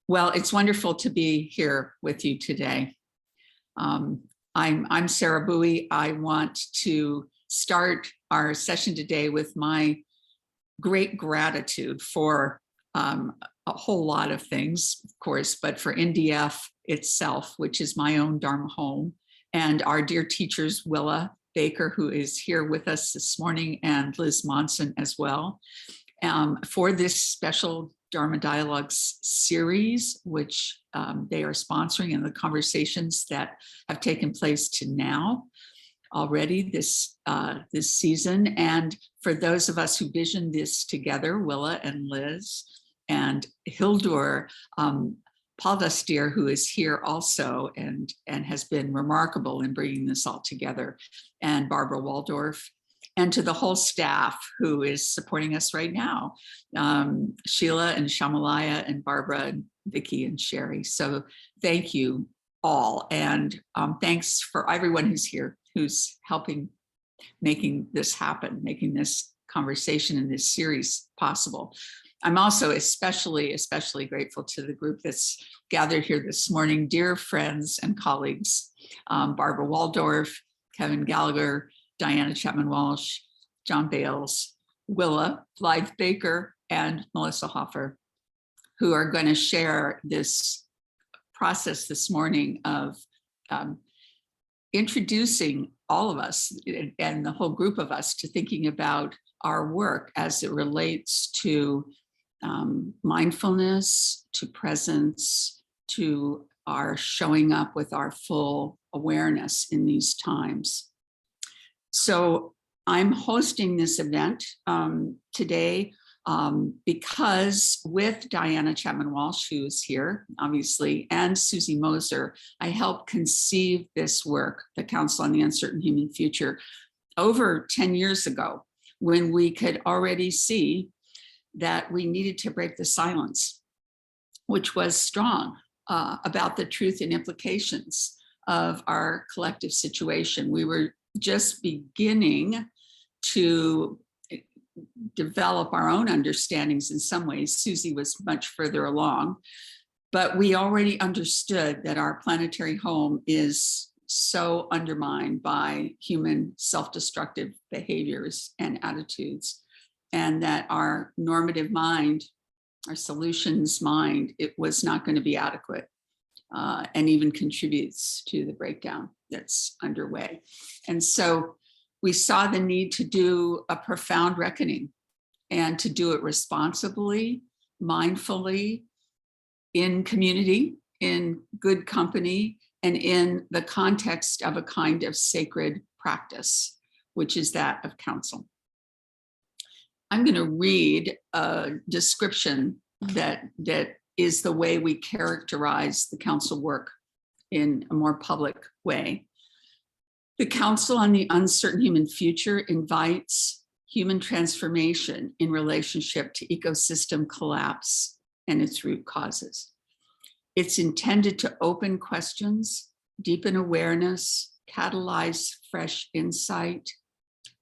Well, it's wonderful to be here with you today. I'm Sarah Bowie. I want to start our session today with my great gratitude for a whole lot of things, of course, but for NDF itself, which is my own Dharma home, and our dear teachers, Willa Baker, who is here with us this morning, and Liz Monson as well, for this special Dharma Dialogues series, which they are sponsoring, and the conversations that have taken place to now already this season. And for those of us who visioned this together, Willa and Liz and Hildur, Paul Vestier, who is here also and has been remarkable in bringing this all together, and Barbara Waldorf, and to the whole staff who is supporting us right now, Sheila and Shamalaya and Barbara and Vicki and Sherry. So thank you all. And thanks for everyone who's here, who's helping making this happen, making this conversation in this series possible. I'm also especially grateful to the group that's gathered here this morning, dear friends and colleagues, Barbara Waldorf, Kevin Gallagher, Diana Chapman-Walsh, John Bales, Willa, Blythe Baker, and Melissa Hoffer, who are going to share this process this morning of introducing all of us and the whole group of us to thinking about our work as it relates to mindfulness, to presence, to our showing up with our full awareness in these times. So I'm hosting this event today because with Diana Chapman-Walsh, who is here, obviously, and Susie Moser, I helped conceive this work, the Council on the Uncertain Human Future, over 10 years ago, when we could already see that we needed to break the silence, which was strong about the truth and implications of our collective situation. We were just beginning to develop our own understandings in some ways. Susie was much further along, but we already understood that our planetary home is so undermined by human self-destructive behaviors and attitudes, and that our normative mind, our solutions mind, it was not going to be adequate and even contributes to the breakdown that's underway. And so we saw the need to do a profound reckoning and to do it responsibly, mindfully, in community, in good company, and in the context of a kind of sacred practice, which is that of counsel. I'm going to read a description that is the way we characterize the council work in a more public way. The Council on the Uncertain Human Future invites human transformation in relationship to ecosystem collapse and its root causes. It's intended to open questions, deepen awareness, catalyze fresh insight,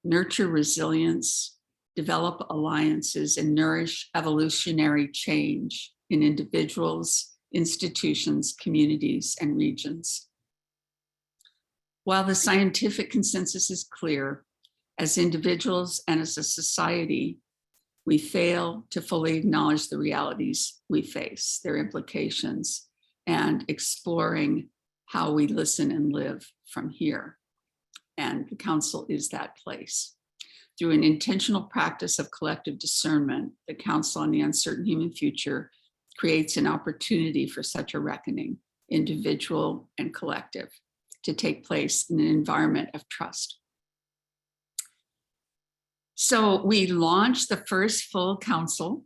nurture resilience, develop alliances, and nourish evolutionary change in individuals, institutions, communities, and regions. While the scientific consensus is clear, as individuals and as a society, we fail to fully acknowledge the realities we face, their implications, and exploring how we listen and live from here. And the Council is that place. Through an intentional practice of collective discernment, the Council on the Uncertain Human Future creates an opportunity for such a reckoning, individual and collective, to take place in an environment of trust. So we launched the first full council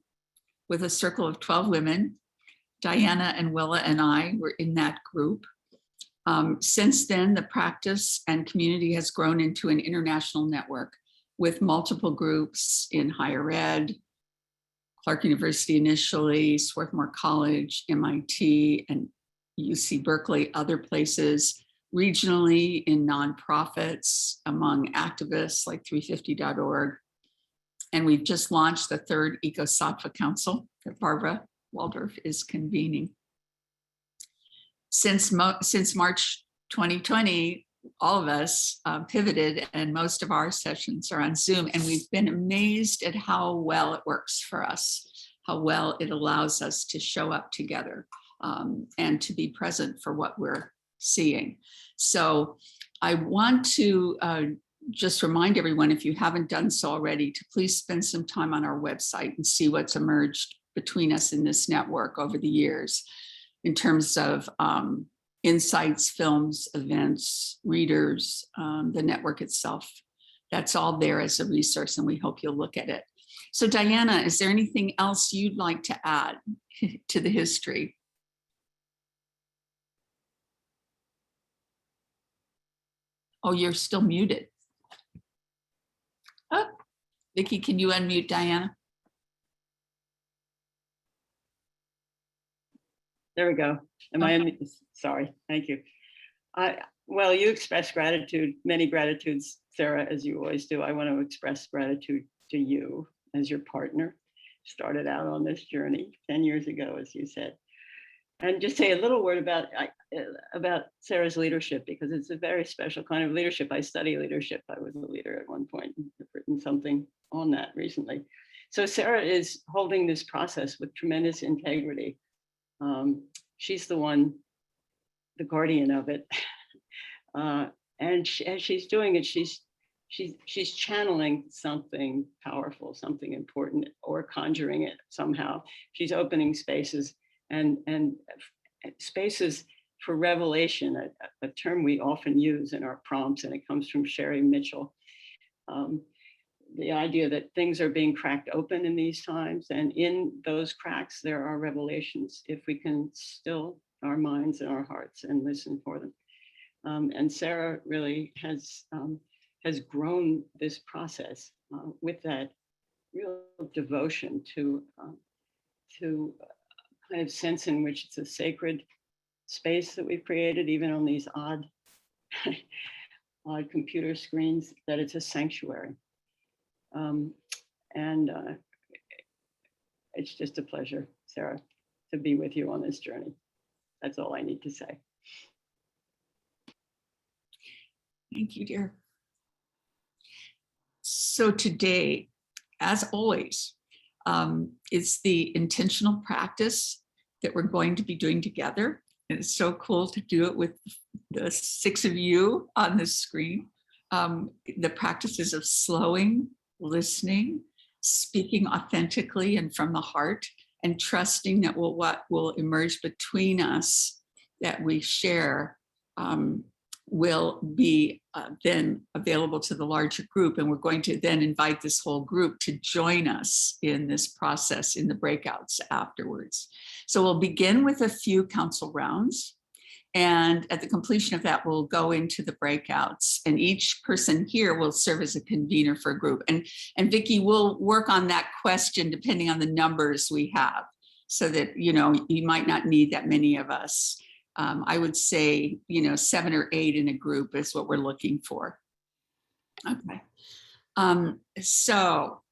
with a circle of 12 women. Diana and Willa and I were in that group. Since then, the practice and community has grown into an international network with multiple groups in higher ed, Clark University initially, Swarthmore College, MIT, and UC Berkeley, other places, regionally in nonprofits, among activists like 350.org. And we've just launched the third Eco-Sattva Council that Barbara Waldorf is convening. since March 2020, all of us pivoted, and most of our sessions are on Zoom, and we've been amazed at how well it works for us, how well it allows us to show up together and to be present for what we're seeing. So I want to just remind everyone, if you haven't done so already, to please spend some time on our website and see what's emerged between us in this network over the years in terms of insights, films, events, readers, the network itself. That's all there as a resource, and we hope you'll look at it. So Diana, is there anything else you'd like to add to the history? Oh, you're still muted. Oh, Vicki, can you unmute Diana? There we go. Am I unmuted? Sorry, thank you. Well, you express gratitude, many gratitudes, Sarah, as you always do. I want to express gratitude to you as your partner. Started out on this journey 10 years ago, as you said. And just say a little word about Sarah's leadership, because it's a very special kind of leadership. I study leadership. I was a leader at one point and have written something on that recently. So Sarah is holding this process with tremendous integrity. She's the one, the guardian of it. And as she's doing it, she's channeling something powerful, something important, or conjuring it somehow. She's opening spaces and spaces for revelation, a term we often use in our prompts, and it comes from Sherry Mitchell. The idea that things are being cracked open in these times, and in those cracks, there are revelations if we can still our minds and our hearts and listen for them. And Sarah really has grown this process with that real devotion to kind of sense in which it's a sacred space that we've created, even on these odd computer screens, that it's a sanctuary. It's just a pleasure, Sarah, to be with you on this journey. That's all I need to say. Thank you, dear. So today, as always, it's the intentional practice that we're going to be doing together. And it's so cool to do it with the 6 of you on the screen. The practices of slowing, listening, speaking authentically and from the heart, and trusting that what will emerge between us that we share will be then available to the larger group. And we're going to then invite this whole group to join us in this process in the breakouts afterwards. So we'll begin with a few council rounds. And at the completion of that, we'll go into the breakouts, and each person here will serve as a convener for a group. And Vicki will work on that question depending on the numbers we have, so that, you might not need that many of us. I would say, 7 or 8 in a group is what we're looking for. Okay. So,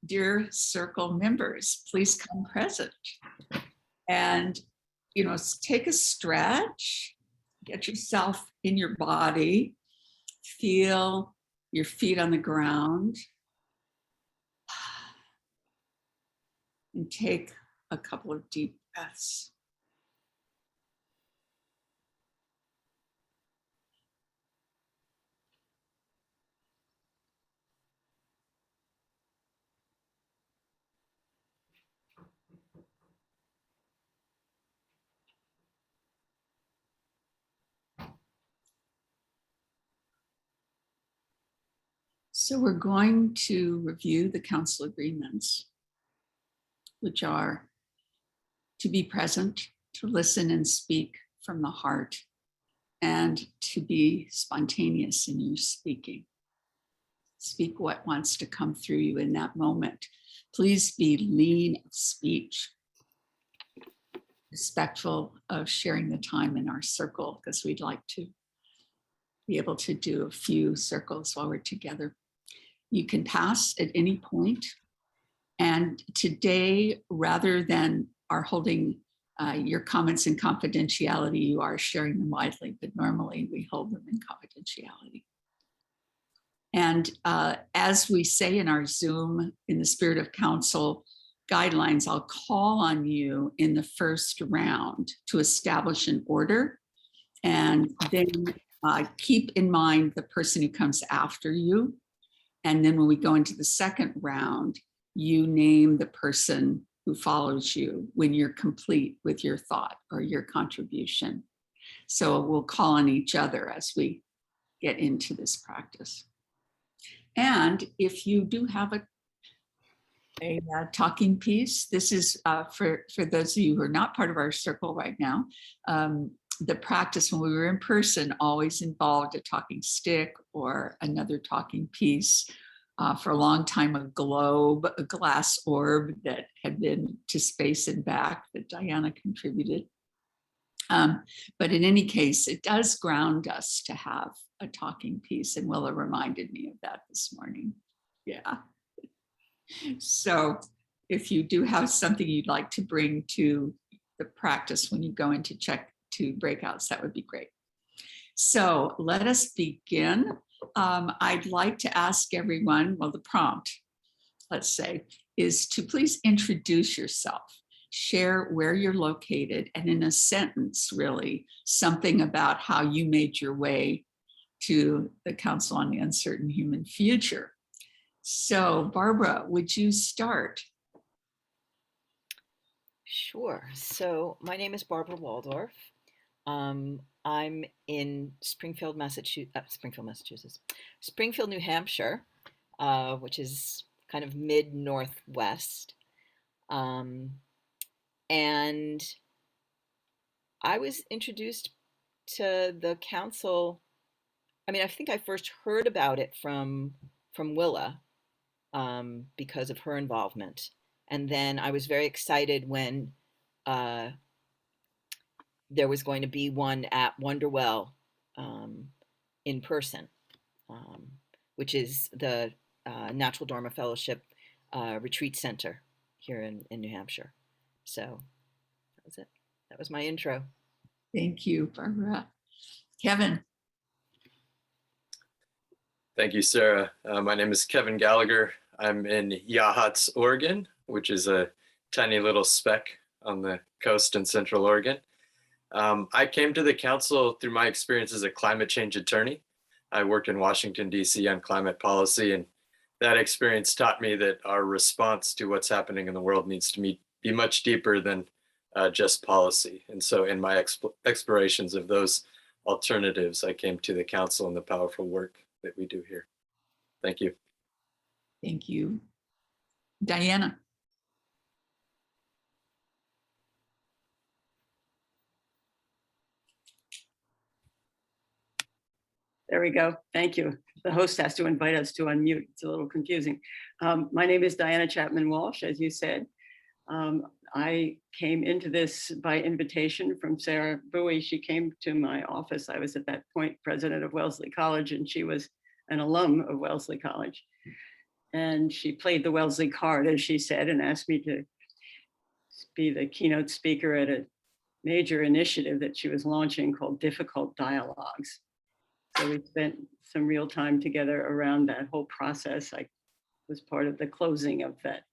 dear circle members, please come present. And take a stretch, get yourself in your body, feel your feet on the ground, and take a couple of deep breaths. So we're going to review the council agreements, which are to be present, to listen and speak from the heart, and to be spontaneous in your speaking. Speak what wants to come through you in that moment. Please be lean of speech, respectful of sharing the time in our circle, because we'd like to be able to do a few circles while we're together. You can pass at any point. And today, rather than our holding Your comments in confidentiality, you are sharing them widely, but normally we hold them in confidentiality. And as we say in our Zoom, in the spirit of council guidelines, I'll call on you in the first round to establish an order. And then keep in mind the person who comes after you. And then when we go into the second round, you name the person who follows you when you're complete with your thought or your contribution. So we'll call on each other as we get into this practice. And if you do have a talking piece, this is for those of you who are not part of our circle right now, the practice when we were in person always involved a talking stick or another talking piece. For a long time, a globe, a glass orb that had been to space and back that Diana contributed. But in any case, it does ground us to have a talking piece, and Willa reminded me of that this morning. Yeah. So if you do have something you'd like to bring to the practice when you go into check to breakouts, that would be great. So let us begin. I'd like to ask everyone, well, the prompt, let's say, is to please introduce yourself, share where you're located, and in a sentence, really, something about how you made your way to the Council on the Uncertain Human Future. So Barbara, would you start? Sure. So my name is Barbara Waldorf. I'm in Springfield, Massachusetts, Springfield, New Hampshire, which is kind of mid-northwest. And I was introduced to the council. I mean, I think I first heard about it from Willa because of her involvement. And then I was very excited when there was going to be one at Wonderwell in person, which is the Natural Dharma Fellowship Retreat Center here in New Hampshire. So that was it. That was my intro. Thank you, Barbara. Kevin. Thank you, Sarah. My name is Kevin Gallagher. I'm in Yachats, Oregon, which is a tiny little speck on the coast in Central Oregon. I came to the council through my experience as a climate change attorney. I worked in Washington, D.C. on climate policy, and that experience taught me that our response to what's happening in the world needs to be much deeper than just policy. And so in my explorations of those alternatives, I came to the council and the powerful work that we do here. Thank you. Thank you. Diana. There we go. Thank you. The host has to invite us to unmute. It's a little confusing. My name is Diana Chapman Walsh, as you said. I came into this by invitation from Sarah Bowie. She came to my office. I was at that point president of Wellesley College, and she was an alum of Wellesley College. And she played the Wellesley card, as she said, and asked me to be the keynote speaker at a major initiative that she was launching called Difficult Dialogues. So we spent some real time together around that whole process. I was part of the closing of that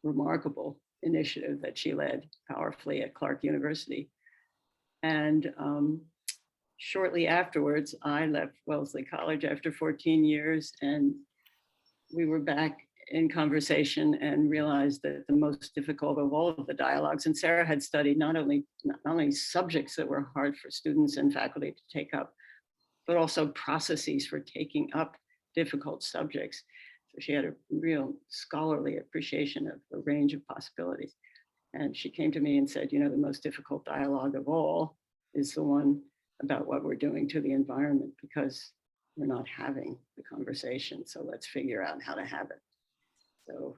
remarkable initiative that she led powerfully at Clark University. And shortly afterwards, I left Wellesley College after 14 years, and we were back in conversation and realized that the most difficult of all of the dialogues, and Sarah had studied not only subjects that were hard for students and faculty to take up, but also processes for taking up difficult subjects. So she had a real scholarly appreciation of the range of possibilities. And she came to me and said, you know, the most difficult dialogue of all is the one about what we're doing to the environment, because we're not having the conversation. So let's figure out how to have it. So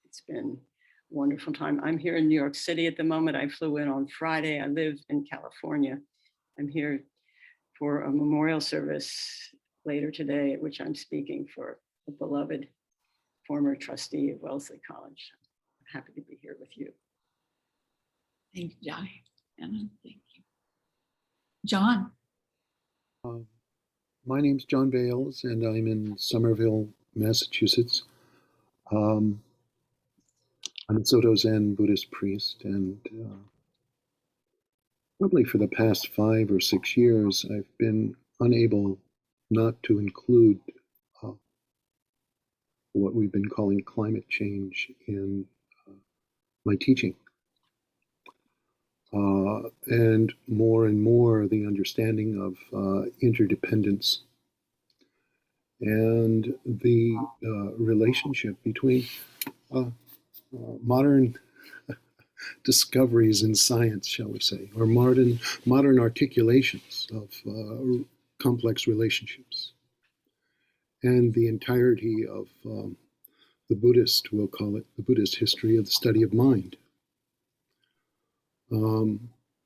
it's been a wonderful time. I'm here in New York City at the moment. I flew in on Friday. I live in California. I'm here for a memorial service later today, at which I'm speaking for a beloved former trustee of Wellesley College. I'm happy to be here with you. Thank you, Diana. Thank you. John. My name's John Bales, and I'm in Somerville, Massachusetts. I'm a Soto Zen Buddhist priest, and probably for the past 5 or 6 years, I've been unable not to include what we've been calling climate change in my teaching. And more the understanding of interdependence and the relationship between modern discoveries in science, shall we say, or modern articulations of complex relationships, and the entirety of the Buddhist, we'll call it the Buddhist history of the study of mind.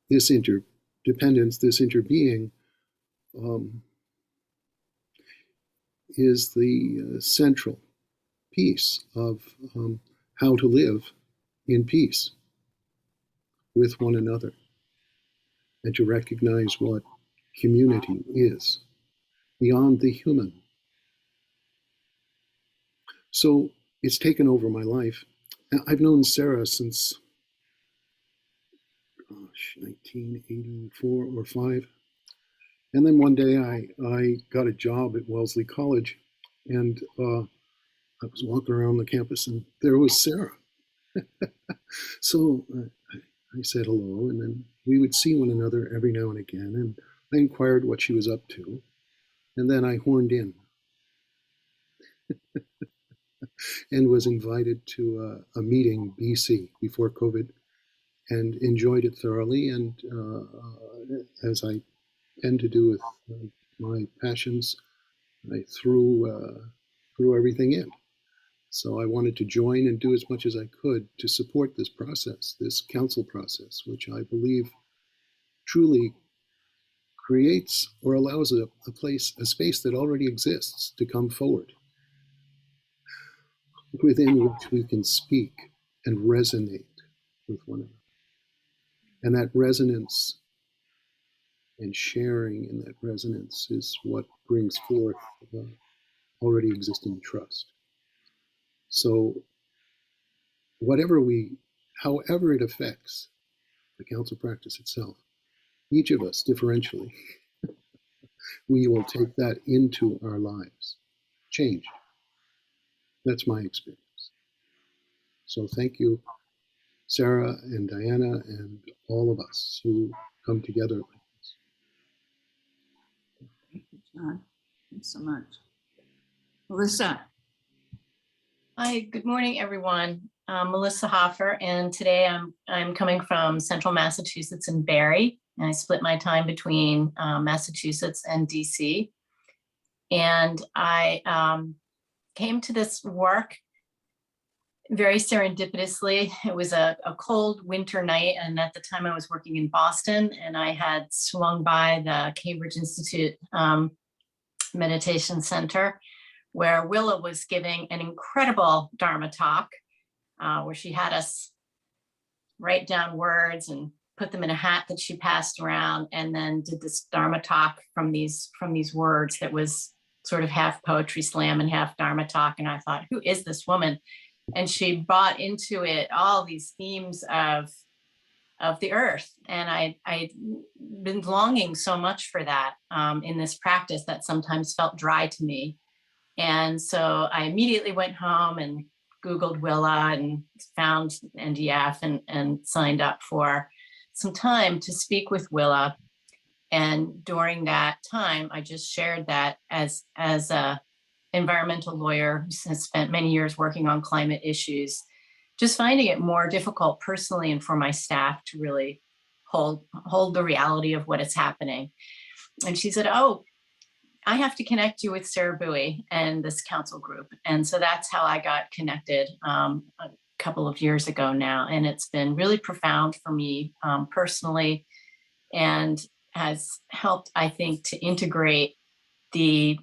This interdependence, this interbeing, is the central piece of how to live in peace with one another, and to recognize what community is beyond the human. So it's taken over my life. I've known Sarah since 1984 or 5. And then one day I got a job at Wellesley College, and I was walking around the campus, and there was Sarah. So I said hello, and then we would see one another every now and again, and I inquired what she was up to, and then I horned in and was invited to a meeting, BC, before COVID, and enjoyed it thoroughly. And as I tend to do with my passions, I threw everything in. So I wanted to join and do as much as I could to support this process, this council process, which I believe truly creates or allows a space that already exists to come forward, within which we can speak and resonate with one another. And that resonance and sharing in that resonance is what brings forth already existing trust. So however it affects the council practice itself, each of us differentially, we will take that into our lives. Change. That's my experience. So thank you, Sarah and Diana and all of us who come together like this. Thank you, John. Thanks so much. Melissa. Hi, good morning, everyone. I'm Melissa Hoffer, and today I'm coming from Central Massachusetts in Barre, and I split my time between Massachusetts and DC. And I came to this work very serendipitously. It was a cold winter night, and at the time I was working in Boston, and I had swung by the Cambridge Institute Meditation Center, where Willa was giving an incredible Dharma talk, where she had us write down words and put them in a hat that she passed around, and then did this Dharma talk from these words that was sort of half poetry slam and half Dharma talk. And I thought, who is this woman? And she brought into it all these themes of the earth. And I'd been longing so much for that in this practice that sometimes felt dry to me. And so I immediately went home and Googled Willa and found NDF and signed up for some time to speak with Willa. And during that time, I just shared that as a environmental lawyer who has spent many years working on climate issues, just finding it more difficult personally and for my staff to really hold the reality of what is happening. And she said, oh, I have to connect you with Sarah Bowie and this council group. And so that's how I got connected a couple of years ago now. And it's been really profound for me personally, and has helped, I think, to integrate the,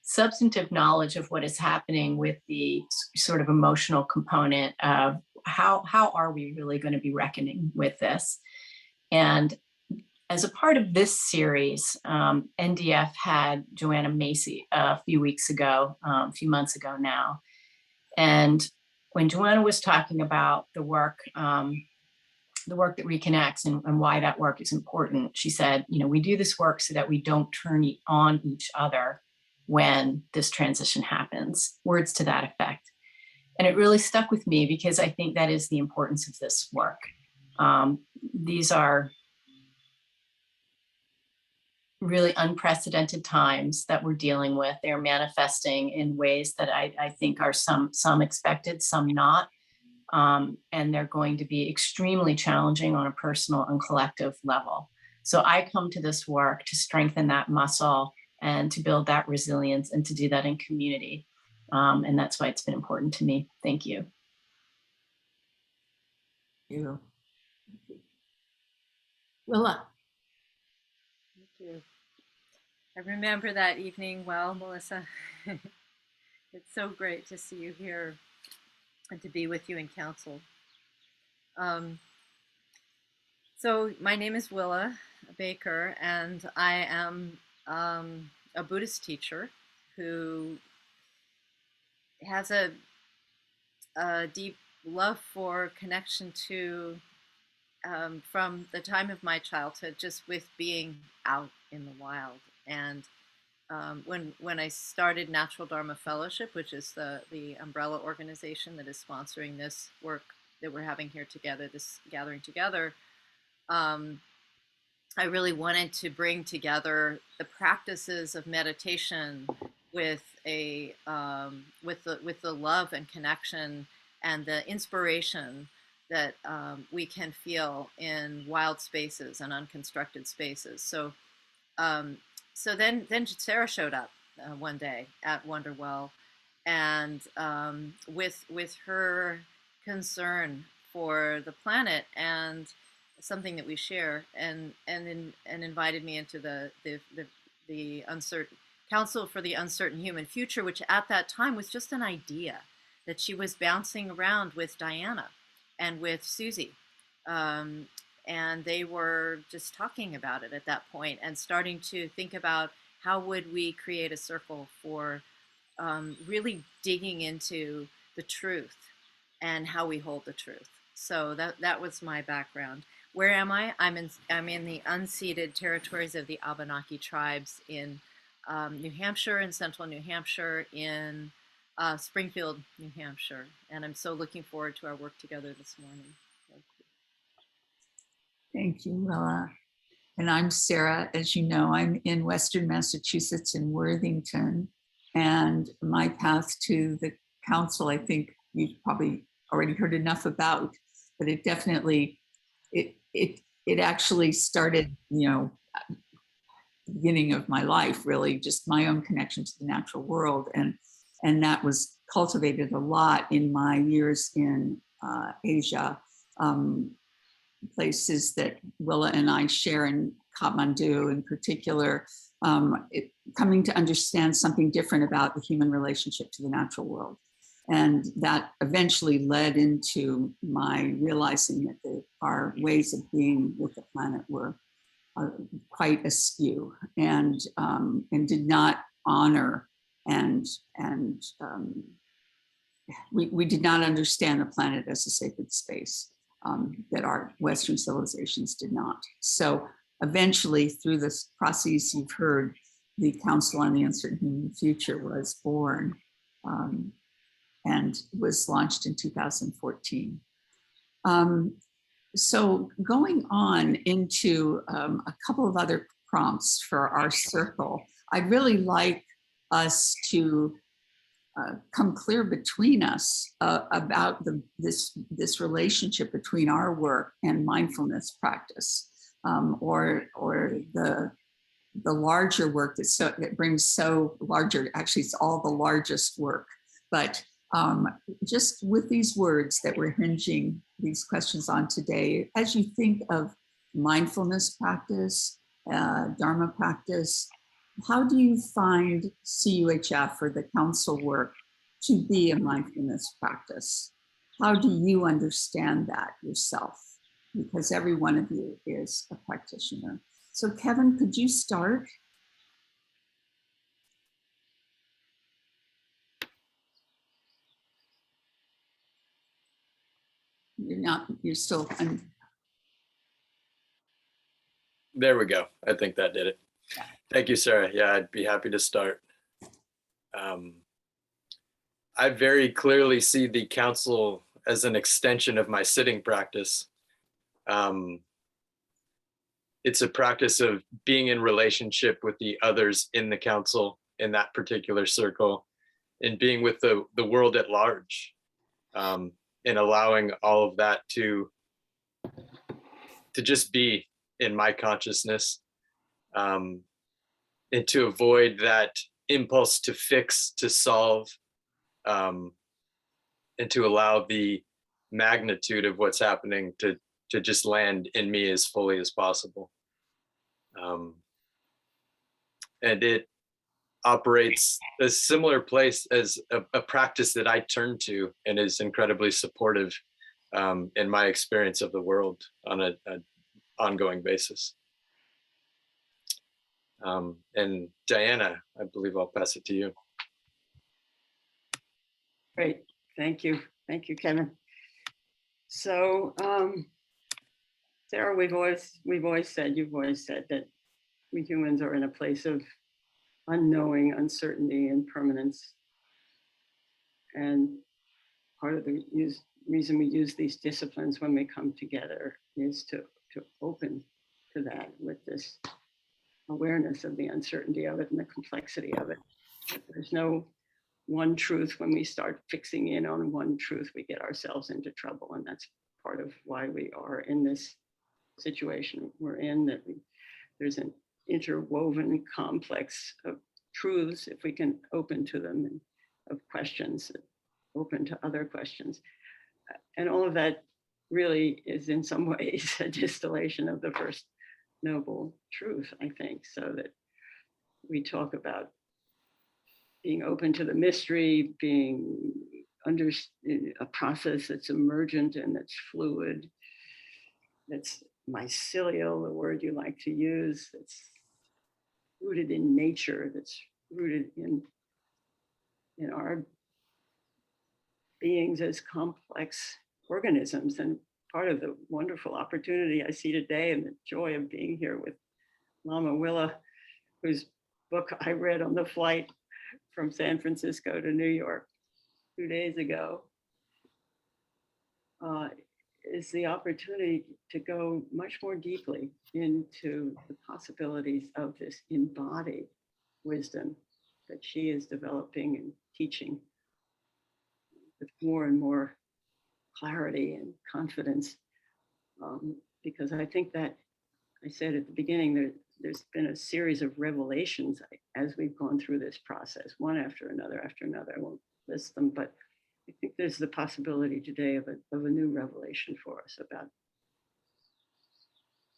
substantive knowledge of what is happening with the sort of emotional component of how are we really going to be reckoning with this? And as a part of this series, NDF had Joanna Macy a few weeks ago, a few months ago now. And when Joanna was talking about the work that reconnects and why that work is important, she said, you know, we do this work so that we don't turn on each other when this transition happens, words to that effect. And it really stuck with me because I think that is the importance of this work. These are really unprecedented times that we're dealing with. They're manifesting in ways that I think are some expected, some not. And they're going to be extremely challenging on a personal and collective level. So I come to this work to strengthen that muscle and to build that resilience and to do that in community. And that's why it's been important to me. Thank you. You. Willa. Thank you. I remember that evening well, Melissa. It's so great to see you here and to be with you in council. So my name is Willa Baker, and I am a Buddhist teacher who has a deep love for connection to, from the time of my childhood, just with being out in the wild. And when I started Natural Dharma Fellowship, which is the umbrella organization that is sponsoring this work that we're having here together, this gathering together, I really wanted to bring together the practices of meditation with with the love and connection and the inspiration that we can feel in wild spaces and unconstructed spaces. So so then Sarah showed up one day at Wonderwell, and with her concern for the planet and something that we share, and invited me into the uncertain Council for the Uncertain Human Future, which at that time was just an idea that she was bouncing around with Diana and with Susie. And they were just talking about it at that point and starting to think about how would we create a circle for really digging into the truth and how we hold the truth. So that was my background. Where am I? I'm in the unceded territories of the Abenaki tribes in New Hampshire, in central New Hampshire, in Springfield, New Hampshire. And I'm so looking forward to our work together this morning. Thank you, Willa. And I'm Sarah. As you know, I'm in Western Massachusetts in Worthington. And my path to the council, I think you've probably already heard enough about, but it definitely, it actually started, you know, beginning of my life, really, just my own connection to the natural world. And that was cultivated a lot in my years in Asia. Places that Willa and I share in Kathmandu in particular, coming to understand something different about the human relationship to the natural world. And that eventually led into my realizing that our ways of being with the planet were quite askew and did not honor we did not understand the planet as a sacred space. That our Western civilizations did not. So eventually, through this process you've heard, the Council on the Uncertain Human Future was born and was launched in 2014. So going on into a couple of other prompts for our circle, I'd really like us to come clear between us about this relationship between our work and mindfulness practice, or the larger work that brings so larger. Actually, it's all the largest work. But just with these words that we're hinging these questions on today, as you think of mindfulness practice, Dharma practice, how do you find CUHF or the council work to be a mindfulness practice? how do you understand that yourself? Because every one of you is a practitioner. So Kevin, could you start? You're still, There we go. I think that did it. Thank you, Sarah. Yeah, I'd be happy to start. I very clearly see the council as an extension of my sitting practice. It's a practice of being in relationship with the others in the council, in that particular circle, and being with the world at large, and allowing all of that to just be in my consciousness, and to avoid that impulse to fix, to solve, and to allow the magnitude of what's happening to just land in me as fully as possible. And it operates a similar place as a practice that I turn to and is incredibly supportive in my experience of the world on an ongoing basis. And Diana, I believe I'll pass it to you. Great, thank you, Kevin. So, Sarah, we've always said, you've always said that we humans are in a place of unknowing, uncertainty, and permanence. And part of the reason we use these disciplines when we come together is to open to that with this awareness of the uncertainty of it and the complexity of it. There's no one truth. When we start fixing in on one truth, we get ourselves into trouble. And that's part of why we are in this situation we're in, that there's an interwoven complex of truths, if we can open to them, and of questions, open to other questions. And all of that really is in some ways a distillation of the first noble truth, I think, so that we talk about being open to the mystery, being under a process that's emergent and that's fluid, that's mycelial, the word you like to use, that's rooted in nature, that's rooted in our beings as complex organisms. And part of the wonderful opportunity I see today and the joy of being here with Lama Willa, whose book I read on the flight from San Francisco to New York 2 days ago, is the opportunity to go much more deeply into the possibilities of this embodied wisdom that she is developing and teaching with more and more clarity and confidence. Because I think that, I said at the beginning, there's been a series of revelations as we've gone through this process, one after another. I won't list them, but I think there's the possibility today of a new revelation for us about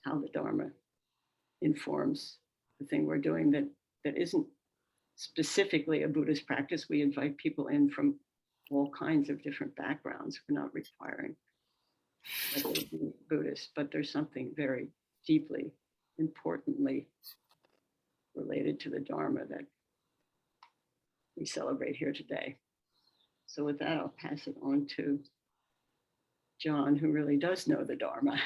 how the Dharma informs the thing we're doing that isn't specifically a Buddhist practice. We invite people in from all kinds of different backgrounds. We're not requiring that they be Buddhist, but there's something very deeply, importantly related to the Dharma that we celebrate here today. So with that, I'll pass it on to John, who really does know the Dharma.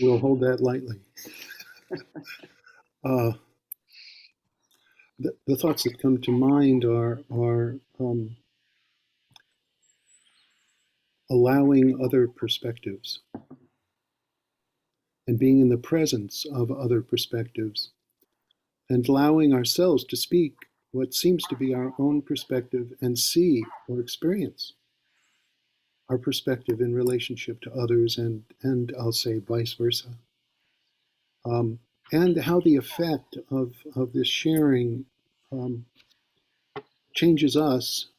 We'll hold that lightly. The thoughts that come to mind are allowing other perspectives and being in the presence of other perspectives and allowing ourselves to speak what seems to be our own perspective and see or experience our perspective in relationship to others, and I'll say vice versa. And how the effect of this sharing changes us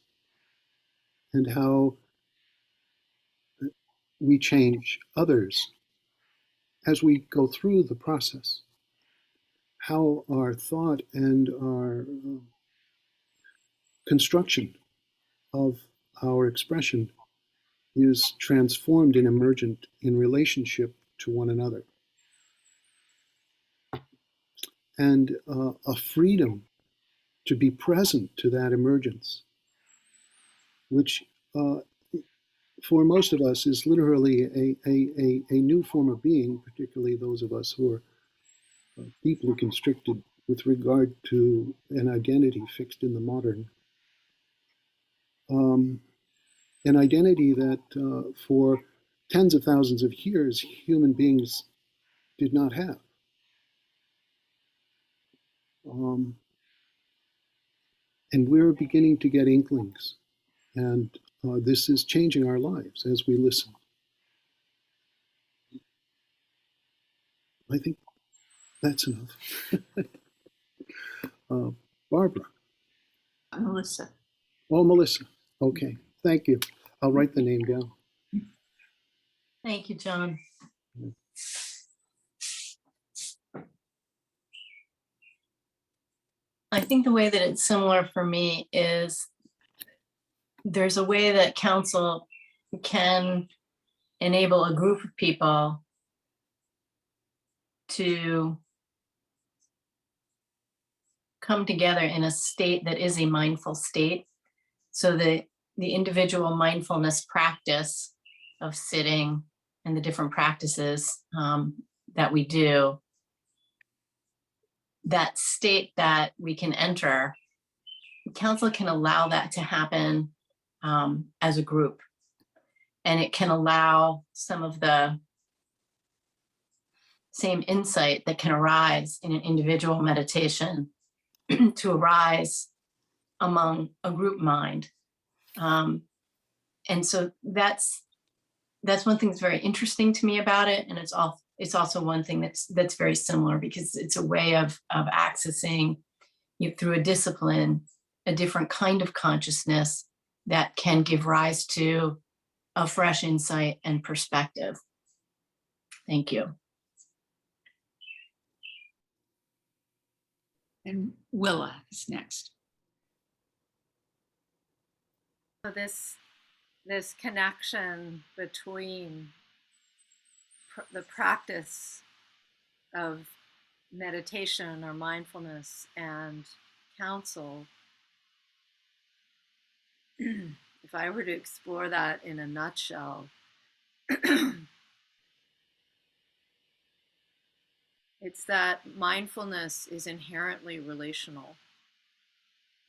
and how we change others as we go through the process. How our thought and our construction of our expression is transformed and emergent in relationship to one another. And a freedom to be present to that emergence, which for most of us is literally a new form of being, particularly those of us who are deeply constricted with regard to an identity fixed in the modern. An identity that for tens of thousands of years human beings did not have. And we're beginning to get inklings, and this is changing our lives as we listen. I think that's enough. Barbara. Melissa. Oh, Melissa. Okay, thank you. I'll write the name down. Thank you, John. I think the way that it's similar for me is there's a way that council can enable a group of people to come together in a state that is a mindful state. So that the individual mindfulness practice of sitting and the different practices that we do, that state that we can enter, council can allow that to happen as a group. And it can allow some of the same insight that can arise in an individual meditation to arise among a group mind. And so that's one thing that's very interesting to me about it. And it's also one thing that's very similar, because it's a way of accessing through a discipline, a different kind of consciousness that can give rise to a fresh insight and perspective. Thank you. And Willa is next. So this connection between the practice of meditation or mindfulness and counsel, if I were to explore that in a nutshell, it's that mindfulness is inherently relational.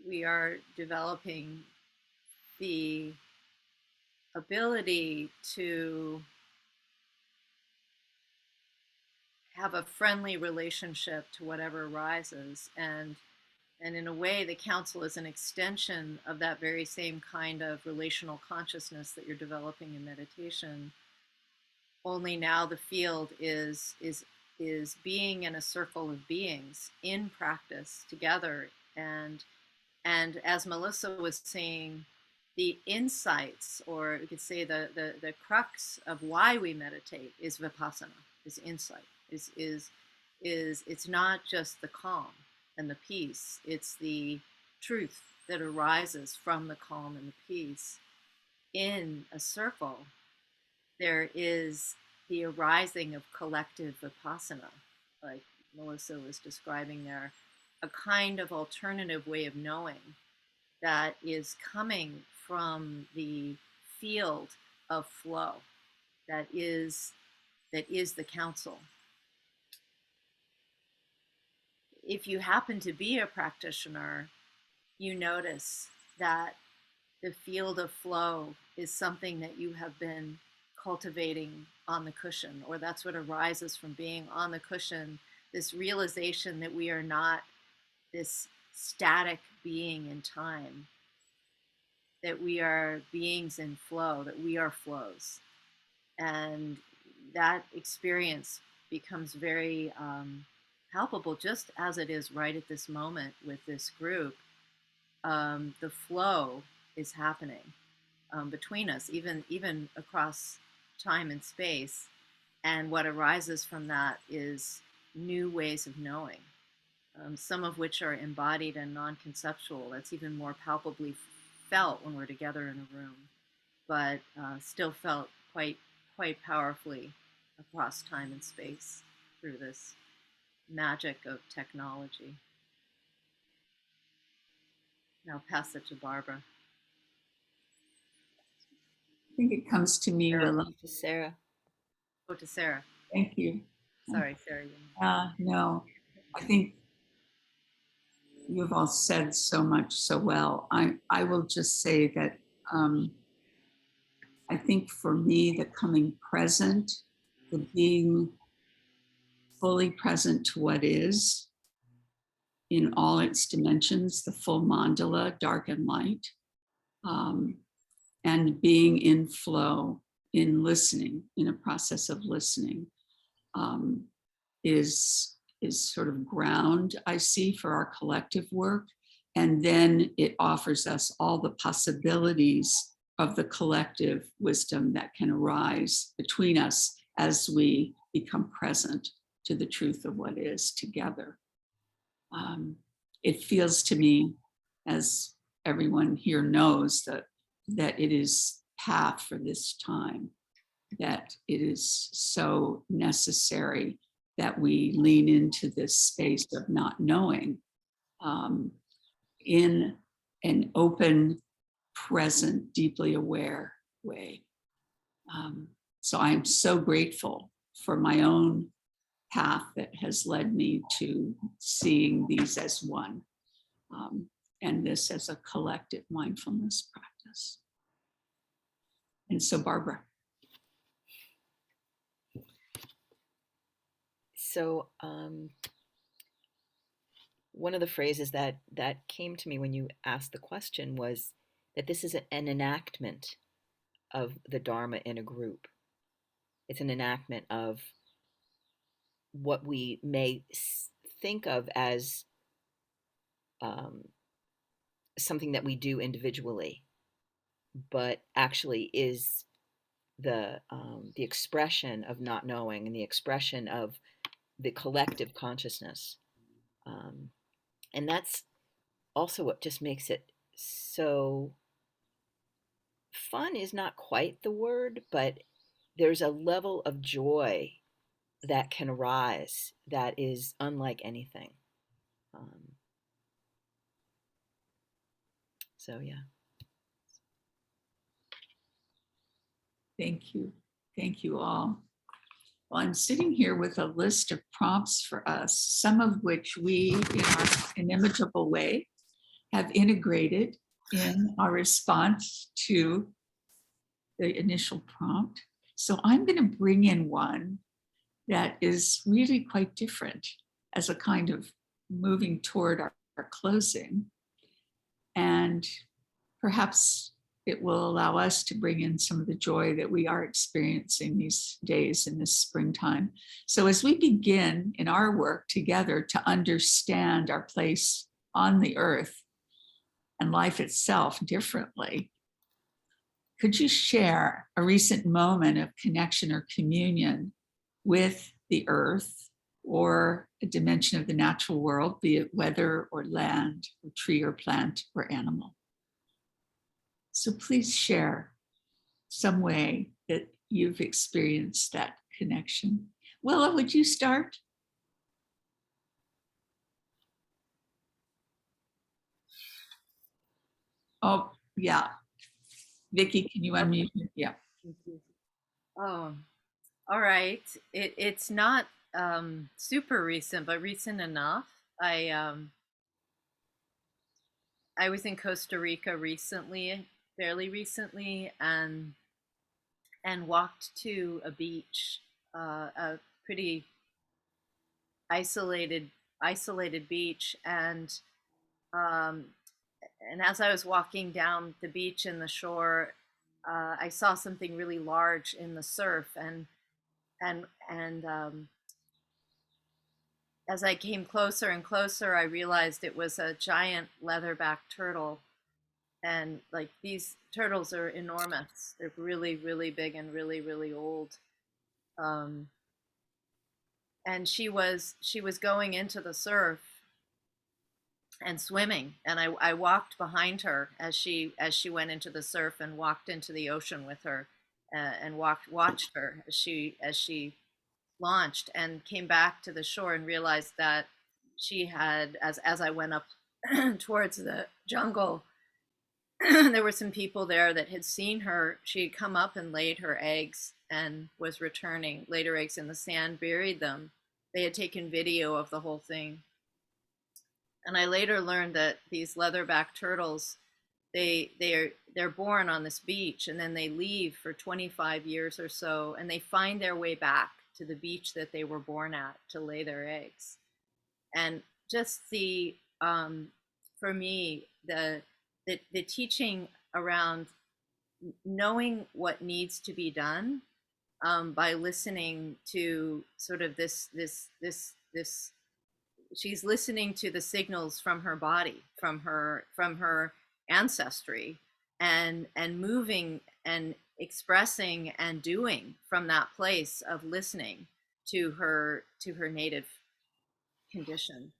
We are developing the ability to have a friendly relationship to whatever arises, and in a way the counsel is an extension of that very same kind of relational consciousness that you're developing in meditation, only now the field is being in a circle of beings in practice together. And as Melissa was saying, the insights, or we could say the crux of why we meditate is vipassana, is insight, is it's not just the calm and the peace, it's the truth that arises from the calm and the peace. In a circle, there is the arising of collective vipassana, like Melissa was describing there, a kind of alternative way of knowing that is coming from the field of flow that is the counsel. If you happen to be a practitioner, you notice that the field of flow is something that you have been cultivating on the cushion, or that's what arises from being on the cushion, this realization that we are not this static being in time, that we are beings in flow, that we are flows. And that experience becomes very palpable, just as it is right at this moment with this group. The flow is happening between us, even across time and space. And what arises from that is new ways of knowing, some of which are embodied and non-conceptual. That's even more palpably felt when we're together in a room, but still felt quite powerfully across time and space through this magic of technology. Now I'll pass it to Barbara. I think it comes to me, Sarah, Willa. to Sarah. Go to Sarah. Thank you. Sorry, Sarah. No, I think you've all said so much so well. I will just say that I think for me, the coming present, the being fully present to what is in all its dimensions, the full mandala, dark and light, and being in flow, in listening, in a process of listening, is sort of ground I see for our collective work. And then it offers us all the possibilities of the collective wisdom that can arise between us as we become present to the truth of what is together. It feels to me, as everyone here knows, that it is path for this time, that it is so necessary that we lean into this space of not knowing in an open, present, deeply aware way. So I'm so grateful for my own path that has led me to seeing these as one, and this as a collective mindfulness practice. And so, Barbara. So one of the phrases that came to me when you asked the question was that this is an enactment of the Dharma in a group. It's an enactment of what we may think of as something that we do individually, but actually is the expression of not knowing and the expression of the collective consciousness. And that's also what just makes it so fun is not quite the word, but there's a level of joy that can arise that is unlike anything. So yeah. Thank you. Thank you all. Well, I'm sitting here with a list of prompts for us, some of which we, in our inimitable way, have integrated in our response to the initial prompt. So I'm going to bring in one that is really quite different as a kind of moving toward our closing. And perhaps it will allow us to bring in some of the joy that we are experiencing these days in this springtime. So as we begin in our work together to understand our place on the earth and life itself differently, could you share a recent moment of connection or communion with the earth or a dimension of the natural world, be it weather or land or tree or plant or animal? So please share some way that you've experienced that connection. Willa, would you start? Oh, yeah. Vicki, can you unmute? Yeah. Oh, all right. It's not super recent, but recent enough. I was in Costa Rica recently, fairly recently, and walked to a beach, a pretty isolated beach, um, and as I was walking down the beach and the shore, I saw something really large in the surf, and as I came closer and closer, I realized it was a giant leatherback turtle. And like these turtles are enormous. They're really, really big and really, really old. Um, and she was going into the surf, and swimming. And I walked behind her as she went into the surf, and walked into the ocean with her, and watched her as she launched, and came back to the shore and realized that she had, as I went up towards the jungle, there were some people there that had seen her. She had come up and laid her eggs and was returning, laid her eggs in the sand, buried them. They had taken video of the whole thing. And I later learned that these leatherback turtles, they're born on this beach, and then they leave for 25 years or so, and they find their way back to the beach that they were born at to lay their eggs. And just for me, the teaching around knowing what needs to be done, by listening to sort of this, she's listening to the signals from her body, from her ancestry, and moving and expressing and doing from that place of listening to her native condition.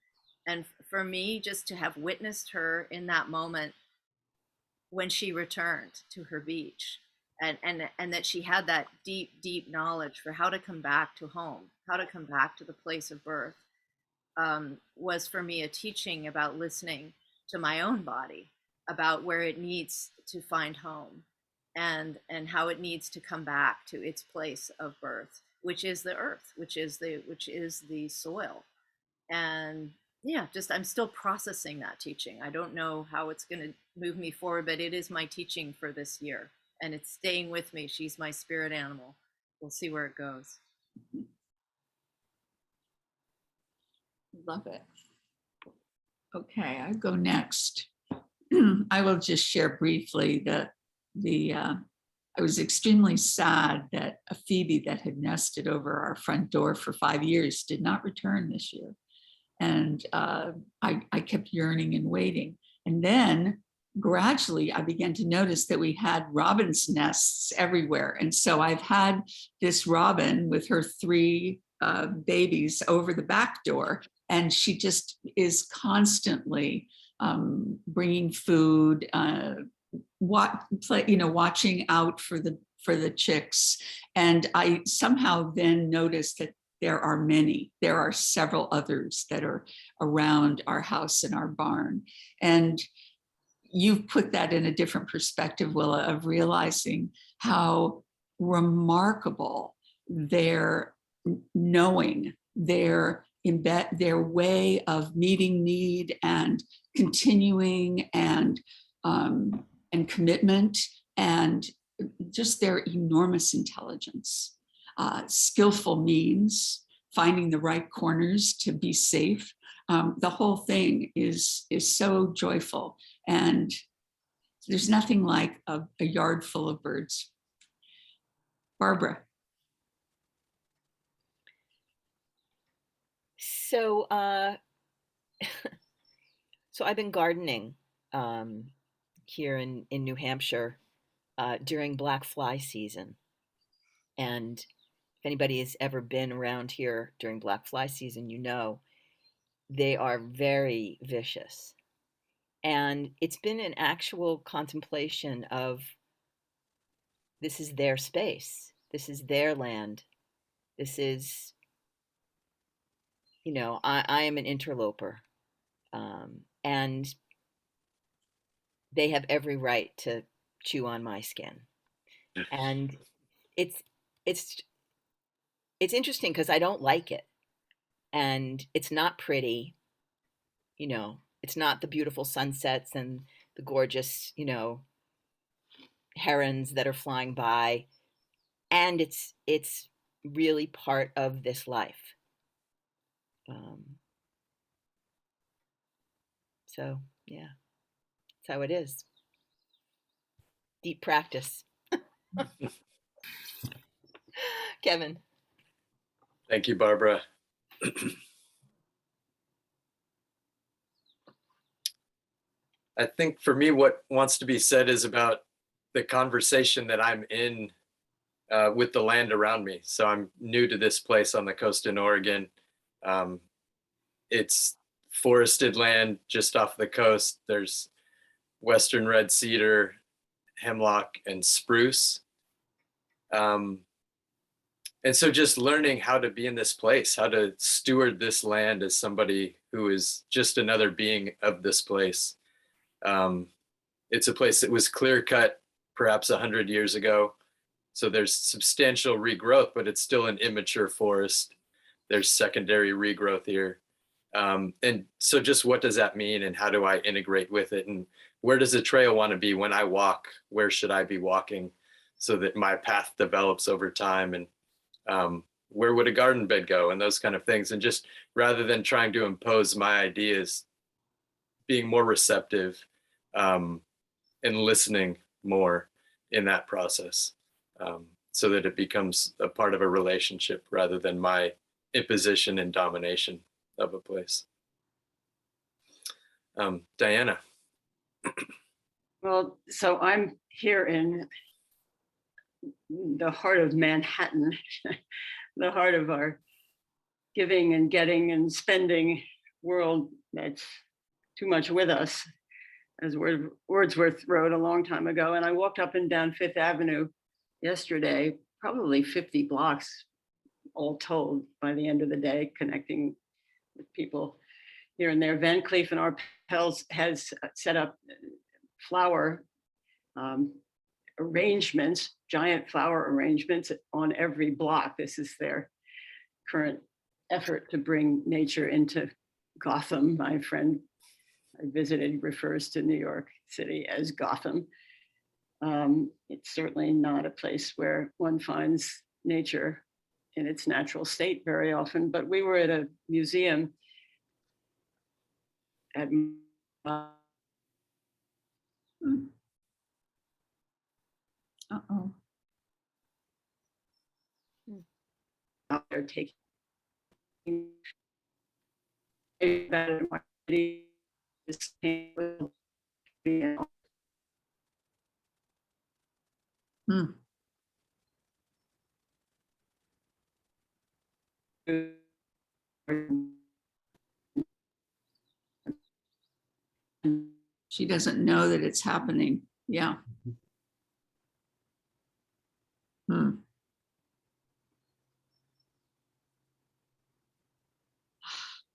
And for me, just to have witnessed her in that moment when she returned to her beach, and that she had that deep knowledge for how to come back to home, how to come back to the place of birth, was for me a teaching about listening to my own body, about where it needs to find home, and how it needs to come back to its place of birth, which is the earth, which is the soil. And yeah, just I'm still processing that teaching. I don't know how it's going to move me forward, but it is my teaching for this year, and it's staying with me. She's my spirit animal. We'll see where it goes. Love it. Okay, I go next. I will just share briefly that I was extremely sad that a phoebe that had nested over our front door for 5 years did not return this year. And I kept yearning and waiting. And then gradually I began to notice that we had robin's nests everywhere. And so I've had this robin with her 3 babies over the back door, and she just is constantly bringing food, watching out for the chicks. And I somehow then noticed that there are several others that are around our house and our barn. And you've put that in a different perspective, Willa, of realizing how remarkable their knowing, their way of meeting need and continuing and commitment, and just their enormous intelligence. Skillful means, finding the right corners to be safe. The whole thing is so joyful, and there's nothing like a yard full of birds. Barbara. So, so I've been gardening here in New Hampshire during black fly season, and if anybody has ever been around here during black fly season, you know they are very vicious. And it's been an actual contemplation of, this is their space, this is their land, this is, I am an interloper, and they have every right to chew on my skin. And it's interesting because I don't like it, and it's not pretty, it's not the beautiful sunsets and the gorgeous, herons that are flying by, and it's really part of this life. So yeah, that's how it is. Deep practice. Kevin. Thank you, Barbara. I think for me, what wants to be said is about the conversation that I'm in with the land around me. So I'm new to this place on the coast in Oregon. It's forested land just off the coast. There's western red cedar, hemlock, and spruce. And so just learning how to be in this place, how to steward this land as somebody who is just another being of this place. It's a place that was clear cut perhaps 100 years ago. So there's substantial regrowth, but it's still an immature forest. There's secondary regrowth here. And so just what does that mean, and how do I integrate with it? And where does the trail want to be when I walk? Where should I be walking so that my path develops over time? And where would a garden bed go, and those kind of things? And just rather than trying to impose my ideas, being more receptive and listening more in that process, so that it becomes a part of a relationship rather than my imposition and domination of a place. Diana. Well, so I'm here in the heart of Manhattan, the heart of our giving and getting and spending world that's too much with us, as Wordsworth wrote a long time ago. And I walked up and down Fifth Avenue yesterday, probably 50 blocks all told by the end of the day, connecting with people here and there. Van Cleef and Arpels has set up flower arrangements, giant flower arrangements on every block. This is their current effort to bring nature into Gotham. My friend I visited refers to New York City as Gotham. It's certainly not a place where one finds nature in its natural state very often, but we were at a museum at Uh-oh. they're taking Hmm. She doesn't know that it's happening. Yeah. Hmm.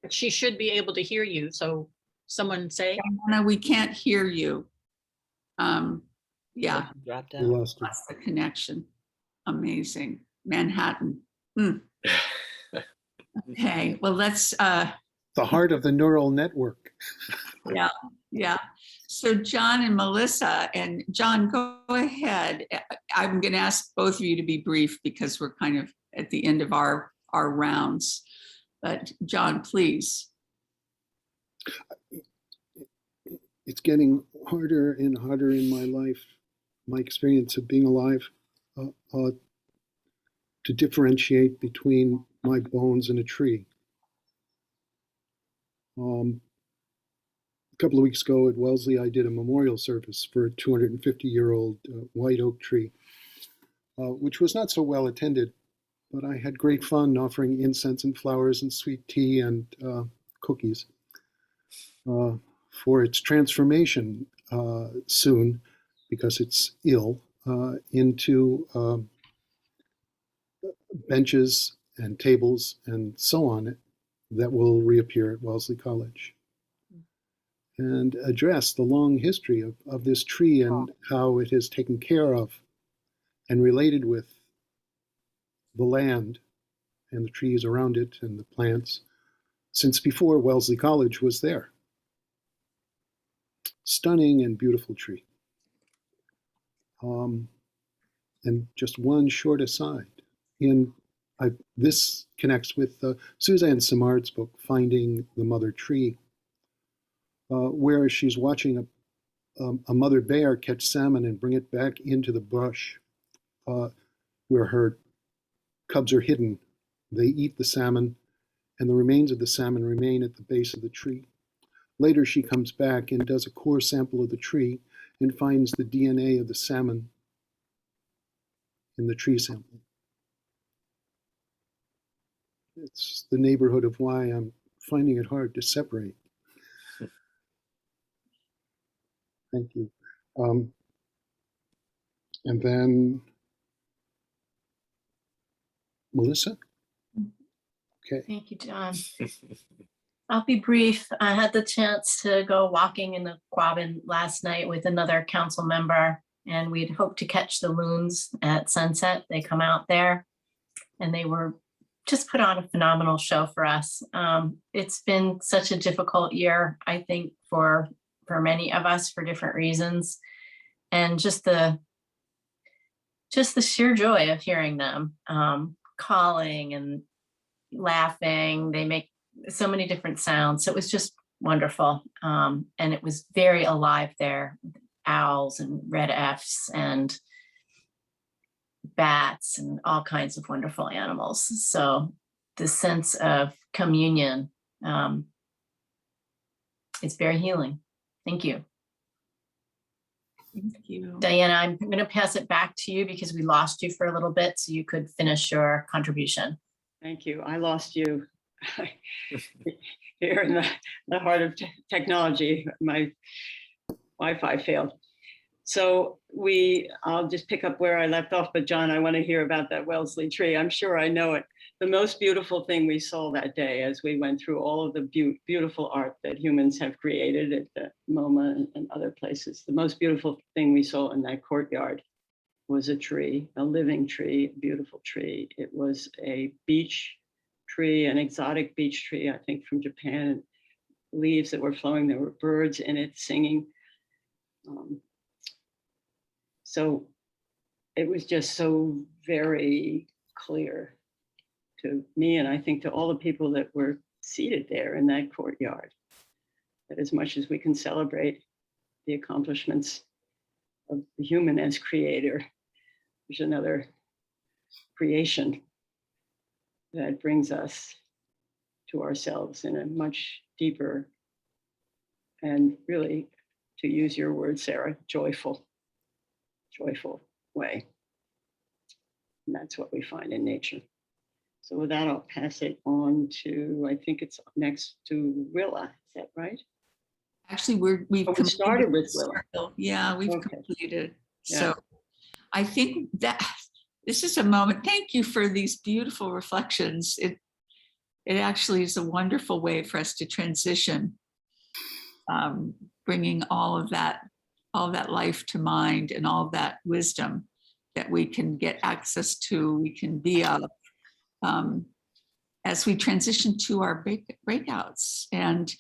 But she should be able to hear you. So someone say, No, we can't hear you. Yeah, Dropped We out. lost her. that's the connection. Amazing. Manhattan. Hmm. Okay, well, let's, The heart of the neural network. yeah. So John and Melissa, and John, go ahead. I'm going to ask both of you to be brief because we're kind of at the end of our rounds. But John, please. It's getting harder and harder in my life, my experience of being alive, to differentiate between my bones and a tree. A couple of weeks ago at Wellesley, I did a memorial service for a 250-year-old white oak tree, which was not so well attended, but I had great fun offering incense and flowers and sweet tea and cookies for its transformation soon, because it's ill, into benches and tables and so on that will reappear at Wellesley College, and address the long history of this tree and how it is taken care of and related with the land and the trees around it and the plants since before Wellesley College was there. Stunning and beautiful tree. And just one short aside, this connects with Suzanne Simard's book, Finding the Mother Tree, where she's watching a mother bear catch salmon and bring it back into the brush where her cubs are hidden. They eat the salmon, and the remains of the salmon remain at the base of the tree. Later, she comes back and does a core sample of the tree and finds the DNA of the salmon in the tree sample. It's the neighborhood of why I'm finding it hard to separate Thank you. And then Melissa? Okay. Thank you, John. I'll be brief. I had the chance to go walking in the Quabbin last night with another council member, and we'd hoped to catch the loons at sunset. They come out there, and they were just put on a phenomenal show for us. It's been such a difficult year, I think, for many of us for different reasons, and just the sheer joy of hearing them calling and laughing. They make so many different sounds. So it was just wonderful. And it was very alive there. Owls and red Fs and bats and all kinds of wonderful animals. So the sense of communion is very healing. Thank you. Thank you. Diana, I'm going to pass it back to you because we lost you for a little bit, so you could finish your contribution. Thank you. I lost you here in the heart of technology. My Wi-Fi failed. So I'll just pick up where I left off, but John, I want to hear about that Wellesley tree. I'm sure I know it. The most beautiful thing we saw that day as we went through all of the beautiful art that humans have created at the MoMA and other places, the most beautiful thing we saw in that courtyard was a tree, a living tree, a beautiful tree. It was a beech tree, an exotic beech tree, I think from Japan, leaves that were flowing. There were birds in it singing. So it was just so very clear to me, and I think to all the people that were seated there in that courtyard, that as much as we can celebrate the accomplishments of the human as creator, there's another creation that brings us to ourselves in a much deeper and really, to use your word, Sarah, joyful way. And that's what we find in nature. So with that, I'll pass it on to, I think it's next to Willa, is that right? Actually, we've we started with the Willa. circle. Yeah, we've Okay. completed. Yeah. So I think that this is a moment. Thank you for these beautiful reflections. It actually is a wonderful way for us to transition, bringing all of that life to mind and all of that wisdom that we can get access to, we can be of, as we transition to our breakouts. And